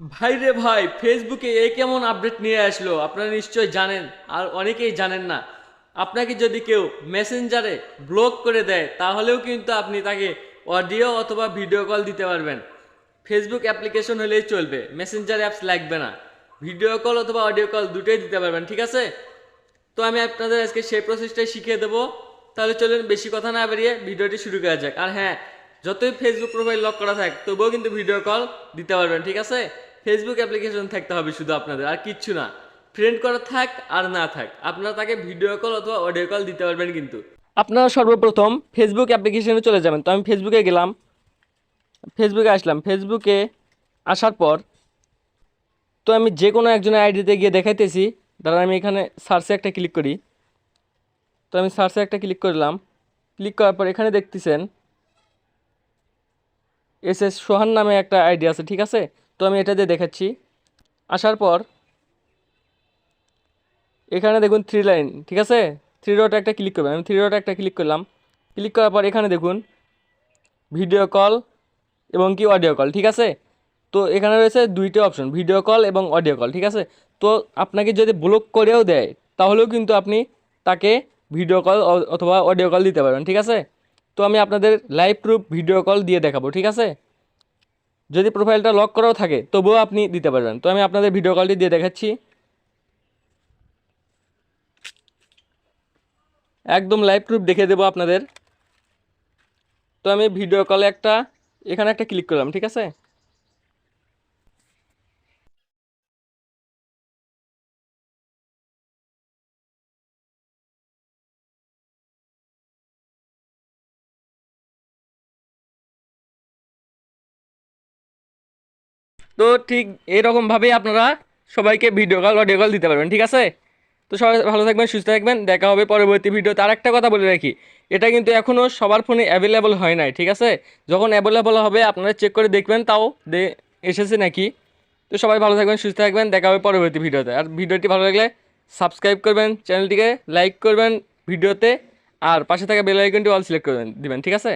ভাই রে ভাই, ফেসবুকে এ কেমন আপডেট নিয়ে আসলো আপনারা নিশ্চয় জানেন, আর অনেকেই জানেন না। আপনাকে যদি কেউ মেসেঞ্জারে ব্লক করে দেয় তাহলেও কিন্তু আপনি তাকে অডিও অথবা ভিডিও কল দিতে পারবেন। ফেসবুক অ্যাপ্লিকেশন হলেই চলবে, মেসেঞ্জার অ্যাপস লাগবে না। ভিডিও কল অথবা অডিও কল দুটোই দিতে পারবেন, ঠিক আছে? তো আমি আপনাদের আজকে সেই প্রসেসটাই শিখিয়ে দেবো। তাহলে চলুন বেশি কথা না বেরিয়ে ভিডিওটি শুরু করা যাক। আর হ্যাঁ, যতই ফেসবুক প্রোফাইল লক করা থাক তবুও কিন্তু ভিডিও কল দিতে পারবেন, ঠিক আছে? ফেসবুক অ্যাপ্লিকেশন থাকতে হবে শুধু আপনাদের, আর কিচ্ছু না। ফ্রেন্ড করা থাক আর না থাক, আপনারা তাকে ভিডিও কল অথবা অডিও কল দিতে পারবেন কিন্তু। আপনারা সর্বপ্রথম ফেসবুক অ্যাপ্লিকেশনে চলে যাবেন। তো আমি ফেসবুকে গেলাম, ফেসবুকে আসলাম। ফেসবুকে আসার পর তো আমি যে কোনো একজনের আইডিতে গিয়ে দেখাইতেছি। দাঁড়া, আমি এখানে সার্চে একটা ক্লিক করি। তো আমি সার্চে একটা ক্লিক করলাম। ক্লিক করার পর এখানে দেখতেছেন এস সোহান নামে একটা আইডি আছে, ঠিক আছে? তো আমি এটা দিয়ে দেখাচ্ছি। আসার পর এখানে দেখুন থ্রি লাইন, ঠিক আছে? থ্রি ডট একটা ক্লিক করবেন। আমি থ্রি ডট একটা ক্লিক করলাম। ক্লিক করার পর এখানে দেখুন ভিডিও কল এবং কি অডিও কল, ঠিক আছে? তো এখানে রয়েছে দুইটা অপশন, ভিডিও কল এবং অডিও কল, ঠিক আছে? তো আপনাকে যদি ব্লক করেও দেয় তাহলেও কিন্তু আপনি তাকে ভিডিও কল অথবা অডিও কল দিতে পারবেন, ঠিক আছে? তো আমি আপনাদের লাইভ প্রুফ ভিডিও কল দিয়ে দেখাবো, ঠিক আছে? যদি প্রোফাইলটা লক করাও থাকে তবুও আপনি দিতে পারবেন। তো আমি আপনাদের ভিডিও কলটি দিয়ে দেখাচ্ছি। একদম লাইভ প্রুফ দেখে দেবো আপনাদের। তো আমি ভিডিও কলে এখানে একটা ক্লিক করলাম, ঠিক আছে? তো ঠিক এরকমভাবেই আপনারা সবাইকে ভিডিও কল অডিও কল দিতে পারবেন, ঠিক আছে? তো সবাই ভালো থাকবেন, সুস্থ থাকবেন, দেখা হবে পরবর্তী ভিডিওতে। আর একটা কথা বলে রাখি, এটা কিন্তু এখনও সবার ফোনে অ্যাভেলেবল হয় নাই, ঠিক আছে? যখন অ্যাভেলেবল হবে আপনারা চেক করে দেখবেন তাও এসেছে নাকি। তো সবাই ভালো থাকবেন, সুস্থ থাকবেন, দেখা হবে পরবর্তী ভিডিওতে। আর ভিডিওটি ভালো লাগলে সাবস্ক্রাইব করবেন, চ্যানেলটিকে লাইক করবেন ভিডিওতে, আর পাশে থাকা বেল আইকনটি অল সিলেক্ট করবেন দিবেন, ঠিক আছে?